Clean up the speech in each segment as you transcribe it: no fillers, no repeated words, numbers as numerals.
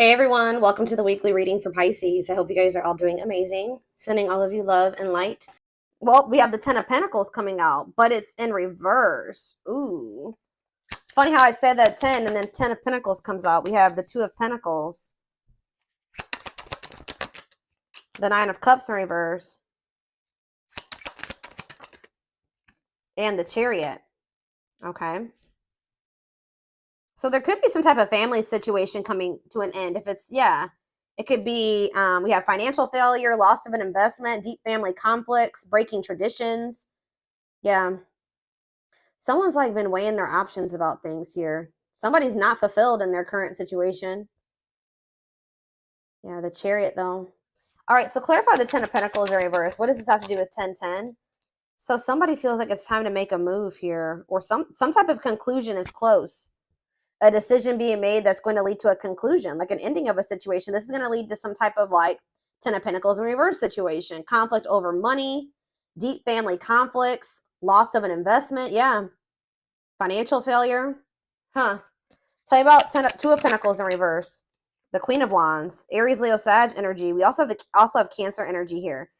Hey everyone, welcome to the weekly reading for Pisces. I hope you guys are all doing amazing. Sending all of you love and light. Well, we have the Ten of Pentacles coming out, but it's in reverse. Ooh. It's funny how I said that 10 and then 10 of Pentacles comes out. We have the Two of Pentacles, the Nine of Cups in reverse, and the Chariot. Okay. So there could be some type of family situation coming to an end. If it's, yeah, it could be, we have financial failure, loss of an investment, deep family conflicts, breaking traditions. Yeah. Someone's like been weighing their options about things here. Somebody's not fulfilled in their current situation. Yeah, the Chariot though. All right, so clarify the Ten of Pentacles in reverse. What does this have to do with 1010? So somebody feels like it's time to make a move here, or some type of conclusion is close. A decision being made that's going to lead to a conclusion, like an ending of a situation. This is going to lead to some type of like Ten of Pentacles in reverse situation. Conflict over money, deep family conflicts, loss of an investment. Yeah. Financial failure. Huh. Tell you about Two of Pentacles in reverse. The Queen of Wands. Aries, Leo, Sag energy. We also have Cancer energy here.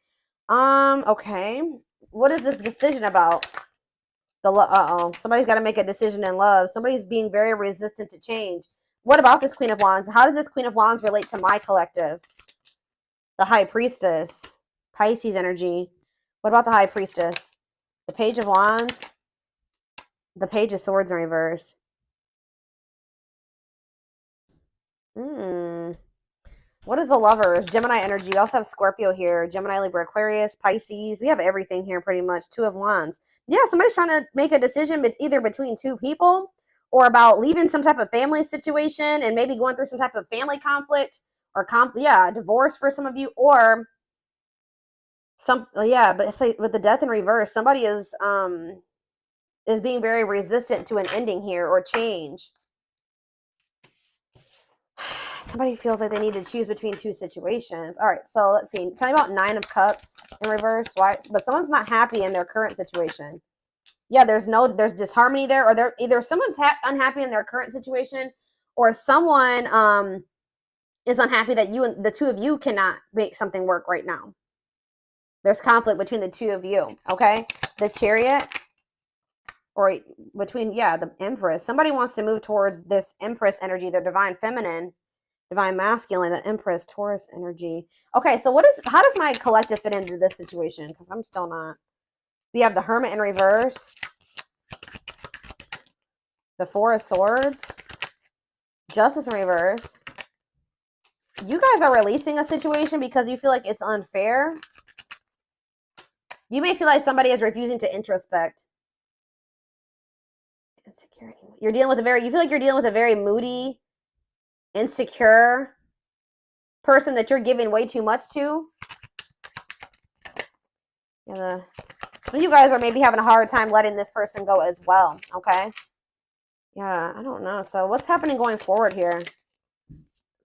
Okay. What is this decision about? Somebody's got to make a decision in love. Somebody's being very resistant to change. What about this Queen of Wands? How does this Queen of Wands relate to my collective? The High Priestess. Pisces energy. What about the High Priestess? The Page of Wands. The Page of Swords in reverse. What is the Lovers? Gemini energy. We also have Scorpio here. Gemini, Libra, Aquarius, Pisces. We have everything here pretty much. Two of Wands. Yeah, somebody's trying to make a decision either between two people or about leaving some type of family situation and maybe going through some type of family conflict or divorce for some of you, or but it's like with the Death in reverse, somebody is being very resistant to an ending here or change. Somebody feels like they need to choose between two situations. All right, so let's see. Tell me about Nine of Cups in reverse. Why? But someone's not happy in their current situation. Yeah, there's disharmony there, or either someone's unhappy in their current situation, or someone is unhappy that the two of you cannot make something work right now. There's conflict between the two of you. Okay, the Chariot, or between the Empress. Somebody wants to move towards this Empress energy, the divine feminine. Divine masculine, the Empress, Taurus energy. Okay, so how does my collective fit into this situation? Because I'm still not. We have the Hermit in reverse. The Four of Swords. Justice in reverse. You guys are releasing a situation because you feel like it's unfair. You may feel like somebody is refusing to introspect. Insecurity. You feel like you're dealing with a very moody, insecure person that you're giving way too much to. Yeah, some of you guys are maybe having a hard time letting this person go as well. Okay. Yeah, I don't know. So what's happening going forward here?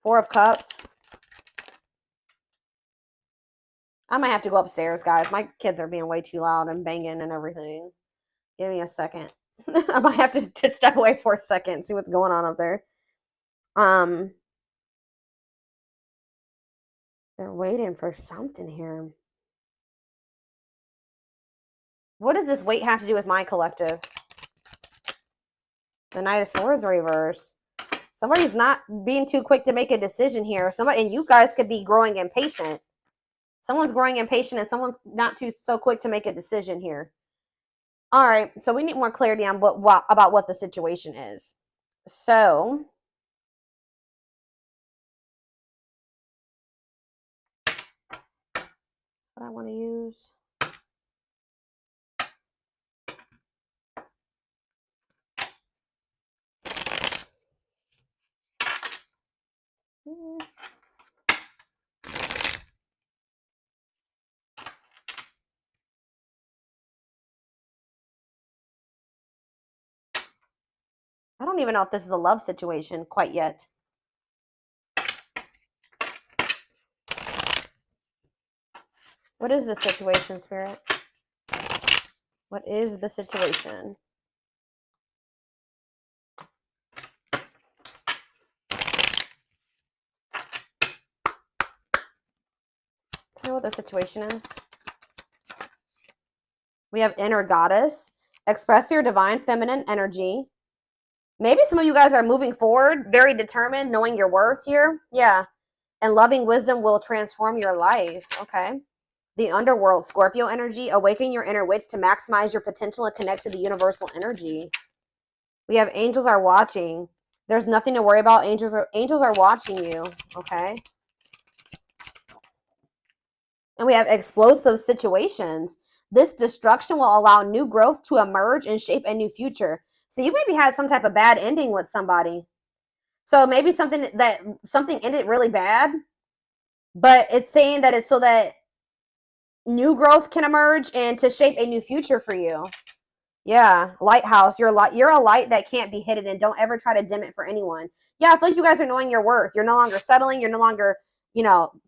Four of Cups. I might have to go upstairs, guys. My kids are being way too loud and banging and everything. Give me a second. I might have to step away for a second and see what's going on up there. They're waiting for something here. What does this wait have to do with my collective? The Knight of Swords reverse. Somebody's not being too quick to make a decision here. And you guys could be growing impatient. Someone's growing impatient and someone's not so quick to make a decision here. All right, so we need more clarity on about what the situation is. So, what I want to use. I don't even know if this is a love situation quite yet. What is the situation, Spirit? What is the situation? You know what the situation is? We have inner goddess. Express your divine feminine energy. Maybe some of you guys are moving forward, very determined, knowing your worth here. Yeah. And loving wisdom will transform your life. Okay. The underworld, Scorpio energy. Awaken your inner witch to maximize your potential and connect to the universal energy. We have angels are watching. There's nothing to worry about. Angels are watching you. Okay. And we have explosive situations. This destruction will allow new growth to emerge and shape a new future. So you maybe had some type of bad ending with somebody. So maybe something ended really bad, but it's saying that it's so that new growth can emerge and to shape a new future for you. Yeah, lighthouse. You're a light that can't be hidden, and don't ever try to dim it for anyone. Yeah, I feel like you guys are knowing your worth. You're no longer settling. You're no longer,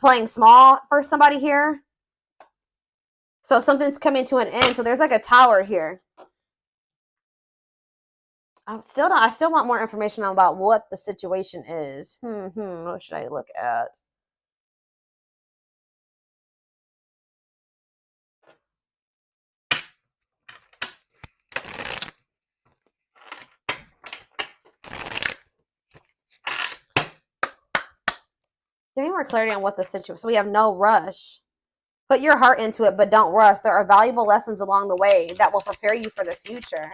playing small for somebody here. So something's coming to an end. So there's like a tower here. I still want more information about what the situation is. What should I look at? Give me more clarity on what the situation. So we have no rush. Put your heart into it, but don't rush. There are valuable lessons along the way that will prepare you for the future.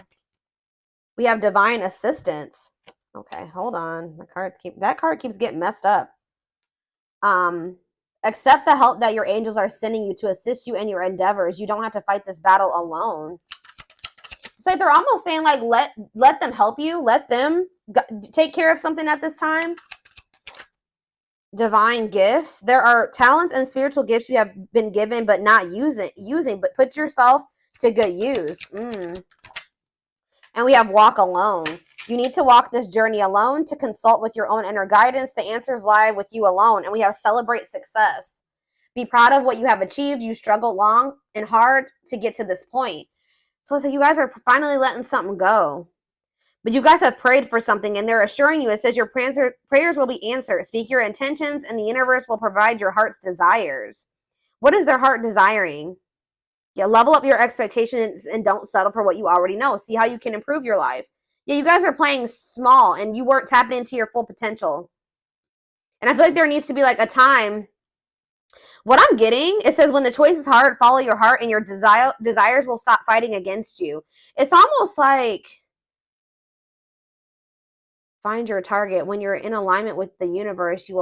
We have divine assistance. Okay, hold on. That card keeps getting messed up. Accept the help that your angels are sending you to assist you in your endeavors. You don't have to fight this battle alone. It's like they're almost saying, like, let them help you. Let them take care of something at this time. Divine gifts. There are talents and spiritual gifts you have been given but not using, but put yourself to good use. And we have walk alone. You need to walk this journey alone to consult with your own inner guidance. The answers lie with you alone. And we have celebrate success. Be proud of what you have achieved. You struggled long and hard to get to this point. So you guys are finally letting something go. But you guys have prayed for something, and they're assuring you, it says your prayers will be answered. Speak your intentions, and the universe will provide your heart's desires. What is their heart desiring? Yeah, level up your expectations and don't settle for what you already know. See how you can improve your life. Yeah, you guys are playing small, and you weren't tapping into your full potential. And I feel like there needs to be like a time. What I'm getting, it says when the choice is hard, follow your heart, and your desires will stop fighting against you. It's almost like find your target. When you're in alignment with the universe, you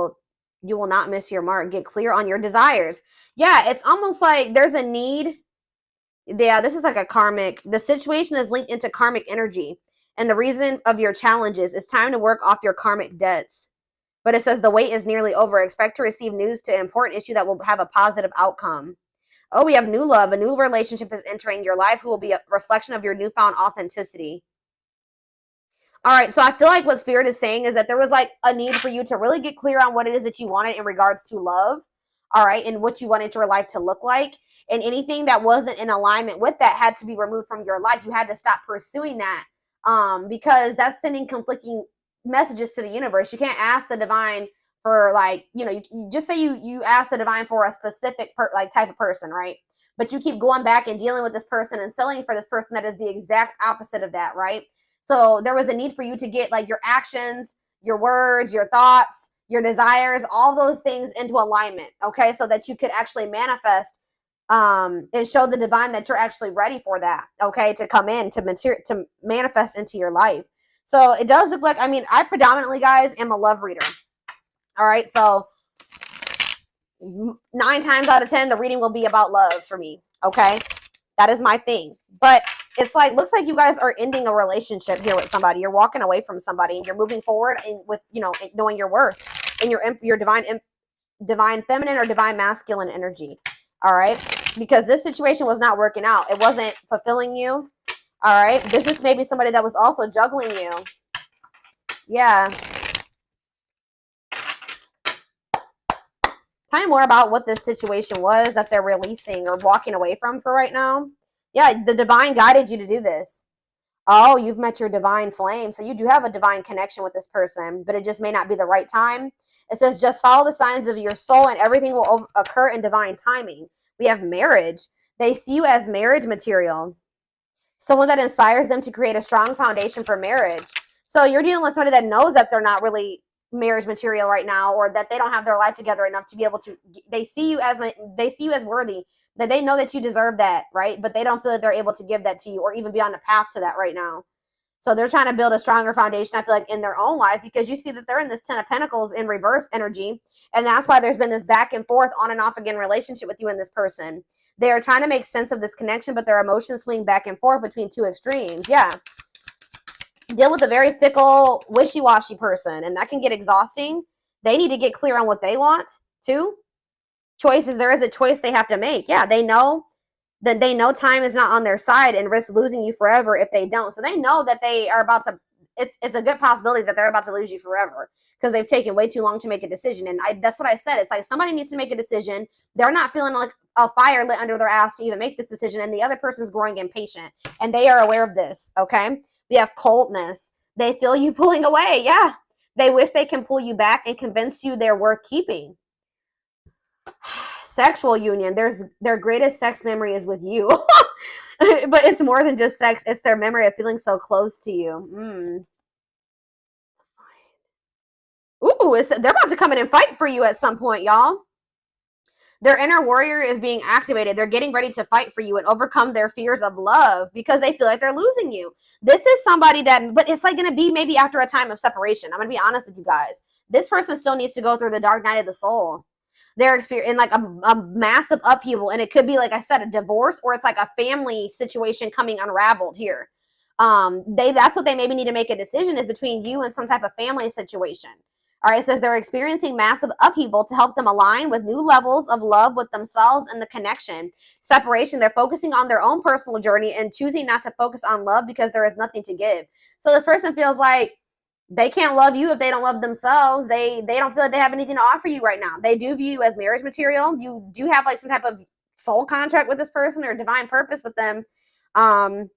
will not miss your mark. Get clear on your desires. Yeah, it's almost like there's a need. Yeah, this is like a karmic. The situation is linked into karmic energy. And the reason of your challenges, it's time to work off your karmic debts. But it says the wait is nearly over. Expect to receive news to an important issue that will have a positive outcome. Oh, we have new love. A new relationship is entering your life who will be a reflection of your newfound authenticity. All right, so I feel like what Spirit is saying is that there was like a need for you to really get clear on what it is that you wanted in regards to love, all right, and what you wanted your life to look like. And anything that wasn't in alignment with that had to be removed from your life. You had to stop pursuing that because that's sending conflicting messages to the universe. You can't ask the divine for like, you just say you ask the divine for a specific type of person, right? But you keep going back and dealing with this person and selling for this person that is the exact opposite of that, right? So there was a need for you to get like your actions, your words, your thoughts, your desires, all those things into alignment, okay? So that you could actually manifest and show the divine that you're actually ready for that, okay? To come in, to manifest into your life. So it does look like, I predominantly, guys, am a love reader. All right, so 9 times out of 10, the reading will be about love for me, okay? That is my thing. But it's like, looks like you guys are ending a relationship here with somebody. You're walking away from somebody and you're moving forward and with, knowing your worth and your divine feminine or divine masculine energy. All right. Because this situation was not working out. It wasn't fulfilling you. All right. This is maybe somebody that was also juggling you. Yeah. Tell me more about what this situation was that they're releasing or walking away from for right now. Yeah, the divine guided you to do this. Oh, you've met your divine flame. So you do have a divine connection with this person, but it just may not be the right time. It says just follow the signs of your soul and everything will occur in divine timing. We have marriage. They see you as marriage material. Someone that inspires them to create a strong foundation for marriage. So you're dealing with somebody that knows that they're not really marriage material right now, or that they don't have their life together enough to be able to, they see you as worthy, that they know that you deserve that, right? But they don't feel that they're able to give that to you or even be on the path to that right now. So they're trying to build a stronger foundation, I feel like, in their own life, because you see that they're in this 10 of Pentacles in reverse energy. And that's why there's been this back and forth on and off again relationship with you and this person. They are trying to make sense of this connection, but their emotions swing back and forth between two extremes. Yeah. Deal with a very fickle, wishy-washy person, and that can get exhausting. They need to get clear on what they want, too. Choices, there is a choice they have to make. Yeah, they know that time is not on their side and risk losing you forever if they don't. So they know that they are about to, it's a good possibility that they're about to lose you forever because they've taken way too long to make a decision. And that's what I said. It's like somebody needs to make a decision. They're not feeling like a fire lit under their ass to even make this decision, and the other person's growing impatient, and they are aware of this, okay? We have coldness. They feel you pulling away. Yeah. They wish they can pull you back and convince you they're worth keeping. Sexual union. Their greatest sex memory is with you. But it's more than just sex. It's their memory of feeling so close to you. Ooh, they're about to come in and fight for you at some point, y'all. Their inner warrior is being activated. They're getting ready to fight for you and overcome their fears of love because they feel like they're losing you. This is somebody that, but it's like going to be maybe after a time of separation. I'm going to be honest with you guys. This person still needs to go through the dark night of the soul. They're experiencing like a massive upheaval, and it could be, like I said, a divorce, or it's like a family situation coming unraveled here. That's what they maybe need to make a decision, is between you and some type of family situation. All right, it says they're experiencing massive upheaval to help them align with new levels of love with themselves and the connection. Separation, they're focusing on their own personal journey and choosing not to focus on love because there is nothing to give. So this person feels like they can't love you if they don't love themselves. They don't feel like they have anything to offer you right now. They do view you as marriage material. You do have like some type of soul contract with this person or divine purpose with them. And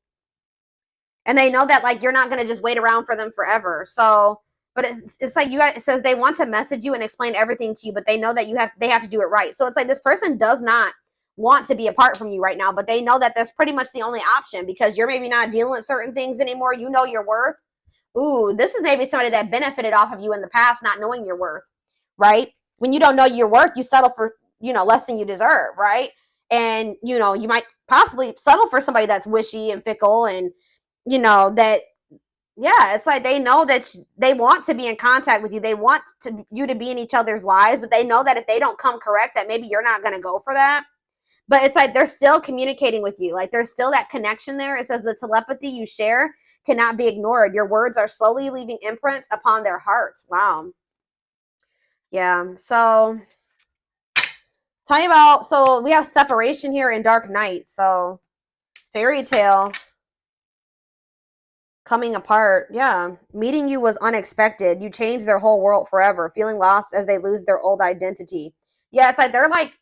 they know that like you're not going to just wait around for them forever. So, but it's like you guys, it says they want to message you and explain everything to you, but they know that they have to do it right. So it's like this person does not want to be apart from you right now, but they know that that's pretty much the only option because you're maybe not dealing with certain things anymore. You know your worth. Ooh, this is maybe somebody that benefited off of you in the past, not knowing your worth, right? When you don't know your worth, you settle for, less than you deserve, right? And, you might possibly settle for somebody that's wishy and fickle and, that, yeah, it's like they know that they want to be in contact with you. They want you to be in each other's lives, but they know that if they don't come correct, that maybe you're not going to go for that. But it's like they're still communicating with you. Like there's still that connection there. It says the telepathy you share cannot be ignored. Your words are slowly leaving imprints upon their hearts. Wow. Yeah. So tell me about, so we have separation here in Dark Night. So fairy tale coming apart. Yeah. Meeting you was unexpected. You changed their whole world forever. Feeling lost as they lose their old identity. Yeah. It's like they're like,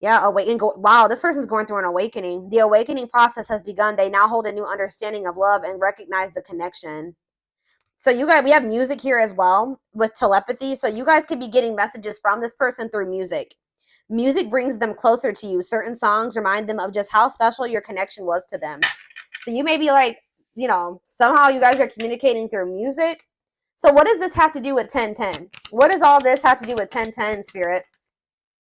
yeah, wow, this person's going through an awakening. The awakening process has begun. They now hold a new understanding of love and recognize the connection. So we have music here as well with telepathy. So you guys could be getting messages from this person through music. Music brings them closer to you. Certain songs remind them of just how special your connection was to them. So you may be like, somehow you guys are communicating through music. So what does this have to do with 1010? What does all this have to do with 1010, Spirit?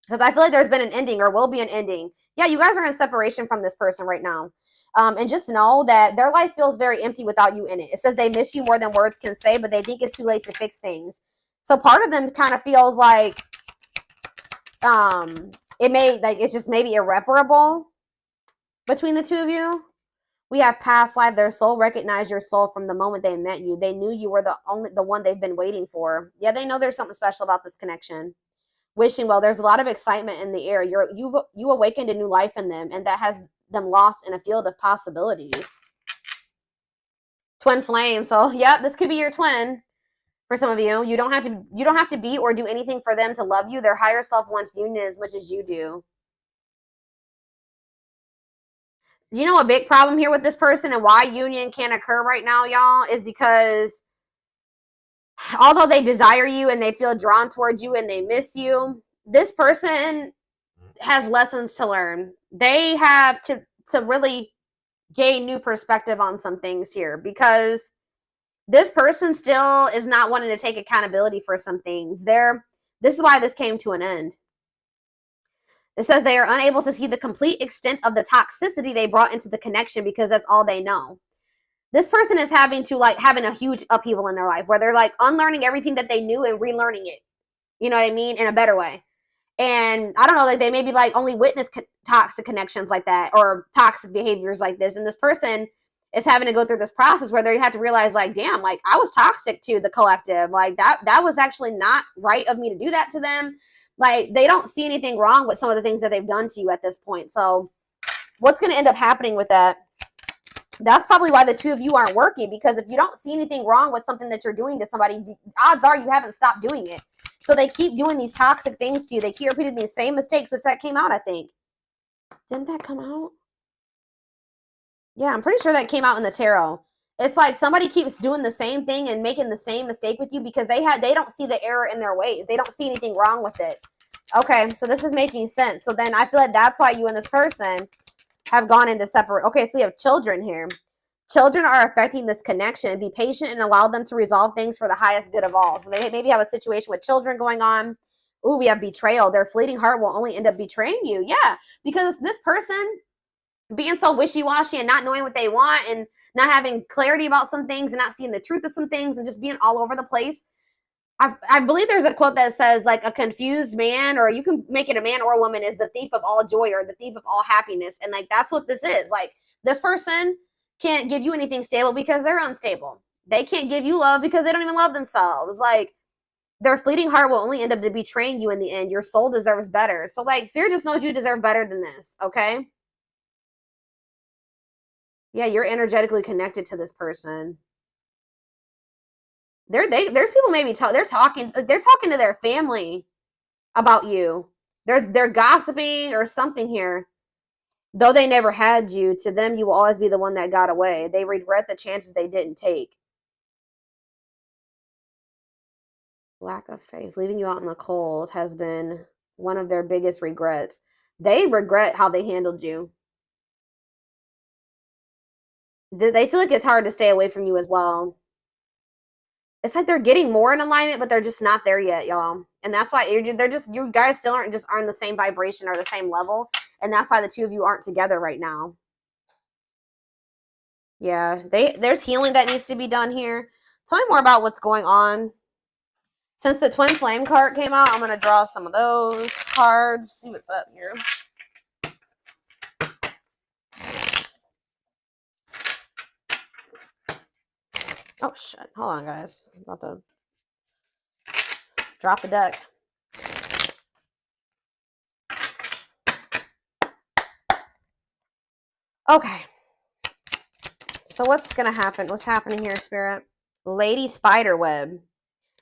Because I feel like there's been an ending or will be an ending. Yeah, you guys are in separation from this person right now. And just know that their life feels very empty without you in it. It says they miss you more than words can say, but they think it's too late to fix things. So part of them kind of feels like it's just maybe irreparable between the two of you. We have past life. Their soul recognized your soul from the moment they met you. They knew you were the one they've been waiting for. Yeah, they know there's something special about this connection. Wishing well, there's a lot of excitement in the air. You awakened a new life in them, and that has them lost in a field of possibilities. Twin flame. So yeah, this could be your twin for some of you. You don't have to be or do anything for them to love you. Their higher self wants union as much as you do. You know, a big problem here with this person and why union can't occur right now, y'all, is because although they desire you and they feel drawn towards you and they miss you, this person has lessons to learn. They have to really gain new perspective on some things here, because this person still is not wanting to take accountability for some things. This is why this came to an end. It says they are unable to see the complete extent of the toxicity they brought into the connection because that's all they know. This person is having a huge upheaval in their life where they're like unlearning everything that they knew and relearning it. You know what I mean? In a better way. And I don't know, like they maybe like only witness toxic connections like that or toxic behaviors like this. And this person is having to go through this process where they have to realize, like, damn, like I was toxic to the collective. Like that was actually not right of me to do that to them. Like they don't see anything wrong with some of the things that they've done to you at this point. So what's going to end up happening with that? That's probably why the two of you aren't working, because if you don't see anything wrong with something that you're doing to somebody, the odds are you haven't stopped doing it. So they keep doing these toxic things to you. They keep repeating these same mistakes, which that came out, I think. Didn't that come out? Yeah, I'm pretty sure that came out in the tarot. It's like somebody keeps doing the same thing and making the same mistake with you because they don't see the error in their ways. They don't see anything wrong with it. Okay, so this is making sense. So then I feel like that's why you and this person have gone into separate. Okay, so we have children here. Children are affecting this connection. Be patient and allow them to resolve things for the highest good of all. So they maybe have a situation with children going on. Ooh, we have betrayal. Their fleeting heart will only end up betraying you. Yeah, because this person being so wishy-washy and not knowing what they want and not having clarity about some things and not seeing the truth of some things and just being all over the place. I believe there's a quote that says, like, a confused man, or you can make it a man or a woman, is the thief of all joy or the thief of all happiness. And like that's what this is. Like this person can't give you anything stable because they're unstable. They can't give you love because they don't even love themselves. Like their fleeting heart will only end up to betraying you in the end. Your soul deserves better. So like Spirit just knows you deserve better than this. Okay. Yeah, you're energetically connected to this person. There's people maybe they're talking to their family about you. They're gossiping or something here. Though they never had you, to them you will always be the one that got away. They regret the chances they didn't take. Lack of faith, leaving you out in the cold has been one of their biggest regrets. They regret how they handled you. They feel like it's hard to stay away from you as well. It's like they're getting more in alignment, but they're just not there yet, y'all. And that's why you guys still aren't the same vibration or the same level. And that's why the two of you aren't together right now. Yeah, there's healing that needs to be done here. Tell me more about what's going on. Since the Twin Flame card came out, I'm going to draw some of those cards. See what's up here. Oh, shit. Hold on, guys. I'm about to drop the deck. Okay. So what's going to happen? What's happening here, Spirit? Lady Spiderweb.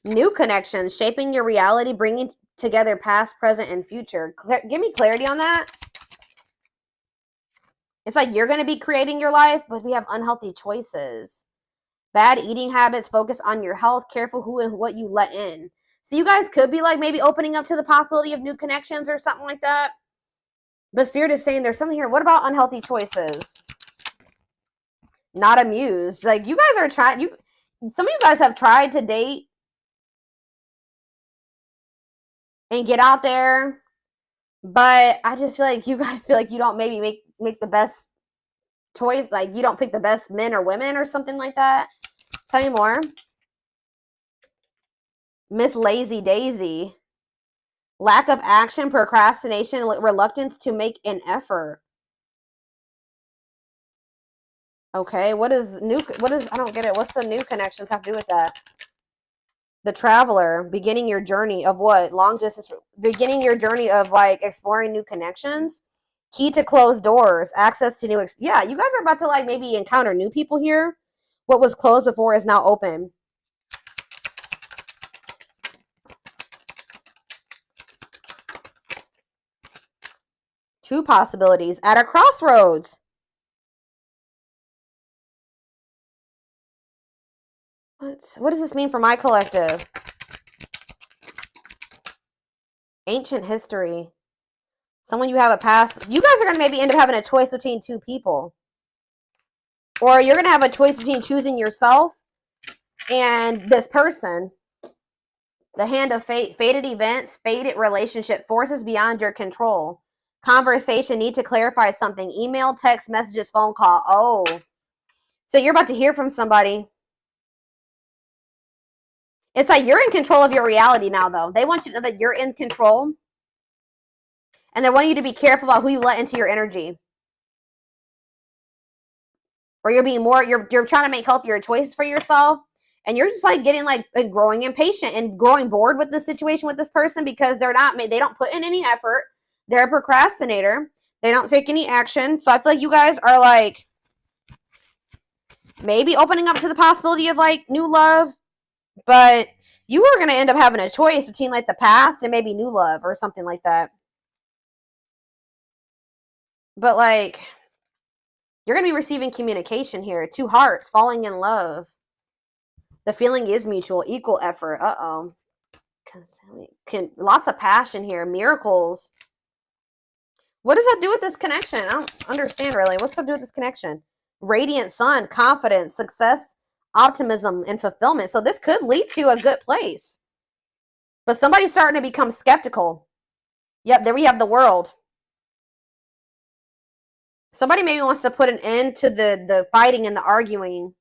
New connections, shaping your reality, bringing together past, present, and future. Give me clarity on that. It's like you're going to be creating your life, but we have unhealthy choices. Bad eating habits, focus on your health, careful who and what you let in. So you guys could be like maybe opening up to the possibility of new connections or something like that. But Spirit is saying there's something here. What about unhealthy choices? Not amused. Like you guys are trying, some of you guys have tried to date and get out there, but I just feel like you guys feel like you don't maybe make the best choice. Like you don't pick the best men or women or something like that. Tell me more. Miss Lazy Daisy. Lack of action, procrastination, reluctance to make an effort. Okay, I don't get it. What's the new connections have to do with that? The Traveler, beginning your journey of what? Long distance, beginning your journey of like exploring new connections. Key to closed doors, access to new, yeah, you guys are about to like maybe encounter new people here. What was closed before is now open. Two possibilities at a crossroads. What does this mean for my collective? Ancient history. Someone you have a past. You guys are going to maybe end up having a choice between two people. Or you're going to have a choice between choosing yourself and this person. The hand of fate. Fated events, fated relationship, forces beyond your control. Conversation, need to clarify something. Email, text, messages, phone call. Oh. So you're about to hear from somebody. It's like you're in control of your reality now, though. They want you to know that you're in control. And they want you to be careful about who you let into your energy. Or you're being more, you're trying to make healthier choices for yourself. And you're just like getting like growing impatient and growing bored with the situation with this person because they don't put in any effort. They're a procrastinator. They don't take any action. So I feel like you guys are like maybe opening up to the possibility of like new love. But you are going to end up having a choice between like the past and maybe new love or something like that. But like, you're going to be receiving communication here. Two hearts falling in love. The feeling is mutual, equal effort. Uh-oh. Lots of passion here. Miracles. What does that do with this connection? I don't understand really. What's that do with this connection? Radiant sun, confidence, success, optimism, and fulfillment. So this could lead to a good place. But somebody's starting to become skeptical. Yep, there we have the world. Somebody maybe wants to put an end to the fighting and the arguing.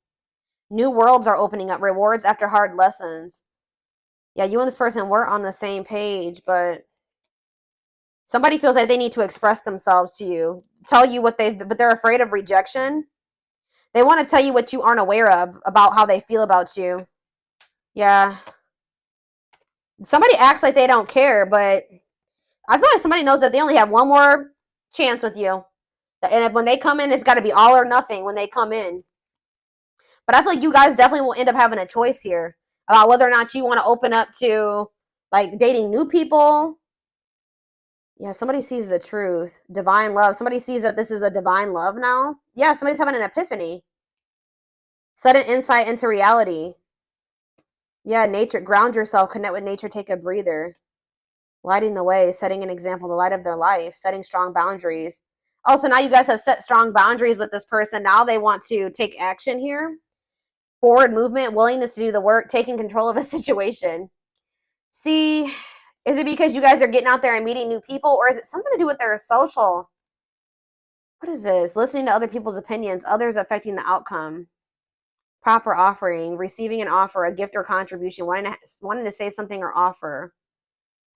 New worlds are opening up. Rewards after hard lessons. Yeah, you and this person weren't on the same page, but somebody feels like they need to express themselves to you. Tell you what but they're afraid of rejection. They want to tell you what you aren't aware of about how they feel about you. Yeah. Somebody acts like they don't care, but I feel like somebody knows that they only have one more chance with you. And when they come in, it's got to be all or nothing when they come in. But I feel like you guys definitely will end up having a choice here about whether or not you want to open up to like dating new people. Yeah, somebody sees the truth. Divine love. Somebody sees that this is a divine love now. Yeah, somebody's having an epiphany. Sudden insight into reality. Yeah, nature. Ground yourself. Connect with nature. Take a breather. Lighting the way. Setting an example. The light of their life. Setting strong boundaries. Oh, so now you guys have set strong boundaries with this person. Now they want to take action here. Forward movement. Willingness to do the work. Taking control of a situation. See, is it because you guys are getting out there and meeting new people? Or is it something to do with their social? What is this? Listening to other people's opinions. Others affecting the outcome. Proper offering, receiving an offer, a gift or contribution, wanting to say something or offer.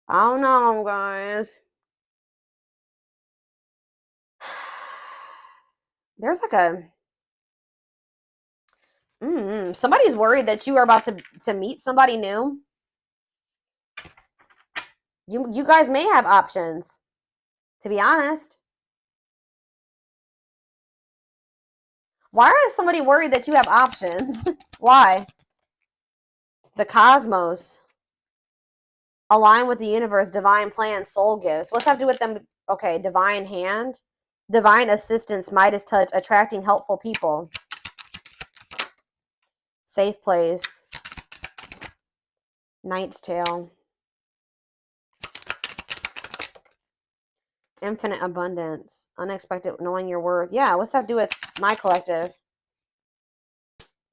I don't know, guys. There's like a somebody's worried that you are about to meet somebody new. You guys may have options, to be honest. Why is somebody worried that you have options? Why? The cosmos. Align with the universe, divine plan, soul gifts. What's that have to do with them? Okay, divine hand. Divine assistance, Midas touch, attracting helpful people. Safe place. Knight's tale. Infinite abundance. Unexpected, knowing your worth. Yeah, what's that have to do with my collective?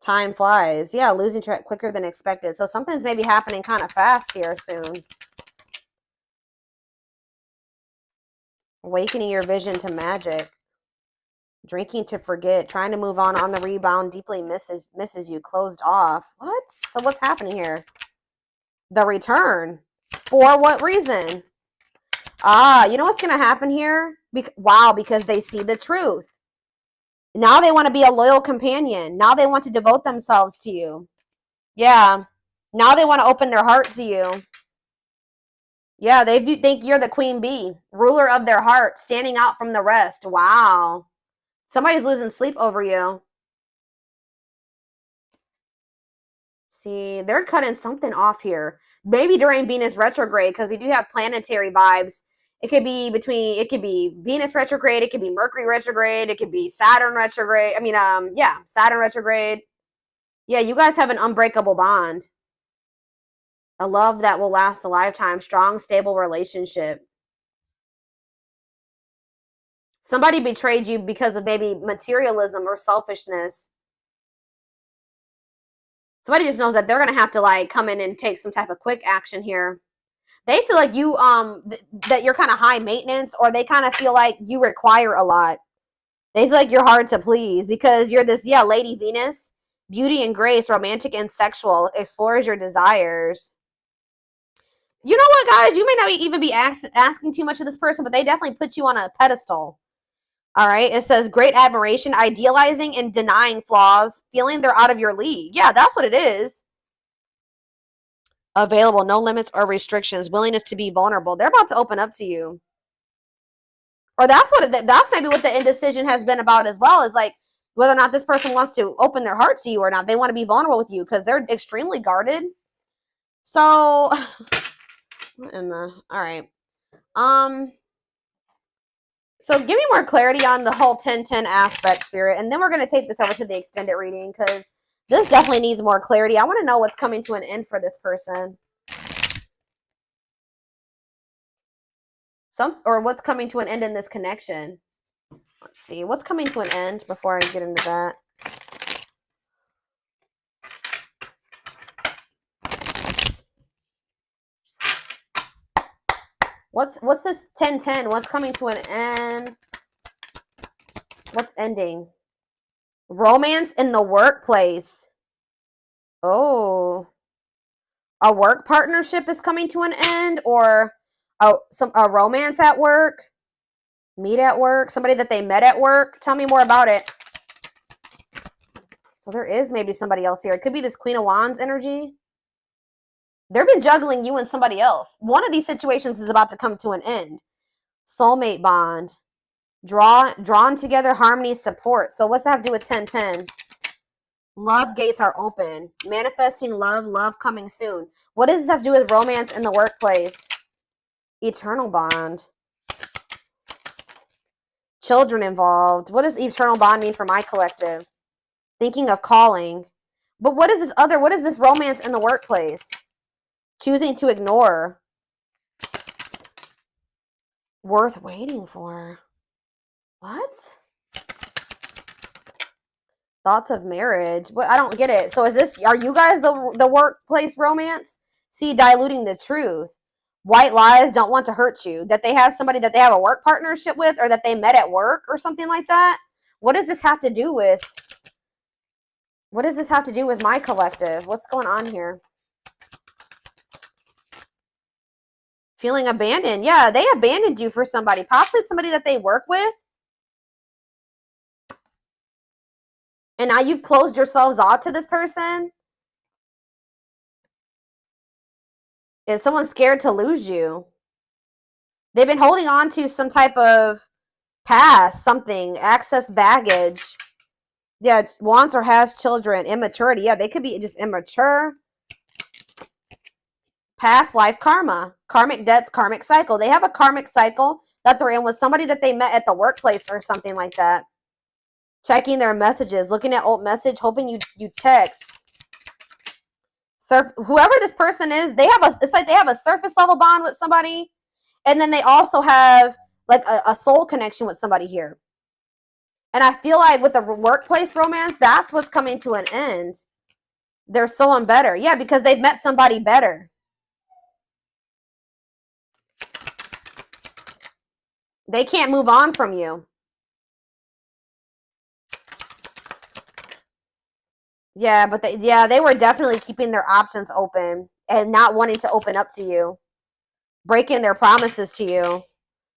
Time flies. Yeah, losing track quicker than expected. So something's maybe happening kind of fast here soon. Awakening your vision to magic. Drinking to forget. Trying to move on the rebound. Deeply misses you. Closed off. What? So what's happening here? The return. For what reason? Ah, you know what's going to happen here? Wow, because they see the truth. Now they want to be a loyal companion. Now they want to devote themselves to you. Yeah. Now they want to open their heart to you. Yeah, they think you're the queen bee, ruler of their heart, standing out from the rest. Wow. Somebody's losing sleep over you. See, they're cutting something off here. Maybe during Venus retrograde, because we do have planetary vibes. It could be Venus retrograde. It could be Mercury retrograde. It could be Saturn retrograde. Saturn retrograde. Yeah, you guys have an unbreakable bond. A love that will last a lifetime. Strong, stable relationship. Somebody betrayed you because of maybe materialism or selfishness. Somebody just knows that they're going to have to like come in and take some type of quick action here. They feel like you that you're kind of high maintenance, or they kind of feel like you require a lot. They feel like you're hard to please because you're this, yeah, Lady Venus, beauty and grace, romantic and sexual, explores your desires. You know what, guys? You may not even be asking too much of this person, but they definitely put you on a pedestal. All right. It says great admiration, idealizing and denying flaws, feeling they're out of your league. Yeah, that's what it is. Available, no limits or restrictions, willingness to be vulnerable. They're about to open up to you. Or that's maybe what the indecision has been about as well, is like whether or not this person wants to open their heart to you or not. They want to be vulnerable with you because they're extremely guarded. So, what in the, all right. So give me more clarity on the whole 10-10 aspect, Spirit, and then we're going to take this over to the extended reading because this definitely needs more clarity. I want to know what's coming to an end for this person. Or what's coming to an end in this connection. Let's see. What's coming to an end before I get into that? What's this 10-10? What's coming to an end? What's ending? Romance in the workplace. Oh. A work partnership is coming to an end, or a romance at work? Meet at work? Somebody that they met at work? Tell me more about it. So there is maybe somebody else here. It could be this Queen of Wands energy. They've been juggling you and somebody else. One of these situations is about to come to an end. Soulmate bond. Drawn together, harmony, support. So what's that have to do with 10-10? Love gates are open. Manifesting love coming soon. What does this have to do with romance in the workplace? Eternal bond. Children involved. What does eternal bond mean for my collective? Thinking of calling. But what is this romance in the workplace? Choosing to ignore. Worth waiting for. What? Thoughts of marriage. What? I don't get it. So are you guys the workplace romance? See, diluting the truth. White lies, don't want to hurt you. That they have somebody that they have a work partnership with, or that they met at work or something like that. What does this have to do with? What does this have to do with my collective? What's going on here? Feeling abandoned. Yeah, they abandoned you for somebody. Possibly somebody that they work with. And now you've closed yourselves off to this person. Is someone scared to lose you? They've been holding on to some type of past, something, access baggage. Yeah, it's wants or has children, immaturity. Yeah, they could be just immature. Past life karma, karmic debts, karmic cycle. They have a karmic cycle that they're in with somebody that they met at the workplace or something like that. Checking their messages, looking at old message, hoping you text. Whoever this person is, it's like they have a surface level bond with somebody, and then they also have like a soul connection with somebody here. And I feel like with the workplace romance, that's what's coming to an end. There's someone better. Yeah, because they've met somebody better. They can't move on from you. Yeah, but they were definitely keeping their options open and not wanting to open up to you. Breaking their promises to you.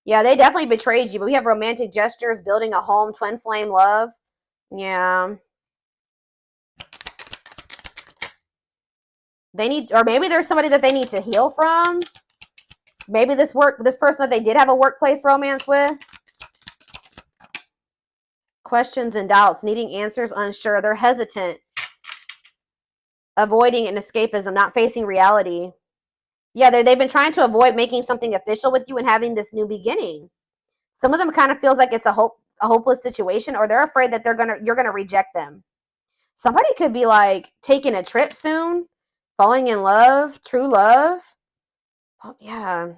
Yeah, they definitely betrayed you. But we have romantic gestures, building a home, twin flame love. Yeah. Or maybe there's somebody that they need to heal from. Maybe this person that they did have a workplace romance with. Questions and doubts, needing answers, unsure. They're hesitant. Avoiding an escapism, not facing reality. Yeah, they've been trying to avoid making something official with you and having this new beginning. Some of them kind of feels like it's a hopeless situation, or they're afraid that you're gonna reject them. Somebody could be like taking a trip soon, falling in love, true love. Oh, yeah.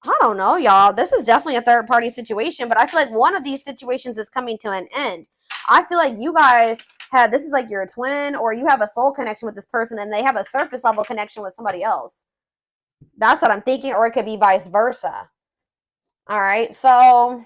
I don't know, y'all. This is definitely a third party situation, but I feel like one of these situations is coming to an end. I feel like you guys have, this is like your twin, or you have a soul connection with this person and they have a surface level connection with somebody else. That's what I'm thinking, or it could be vice versa. All right, so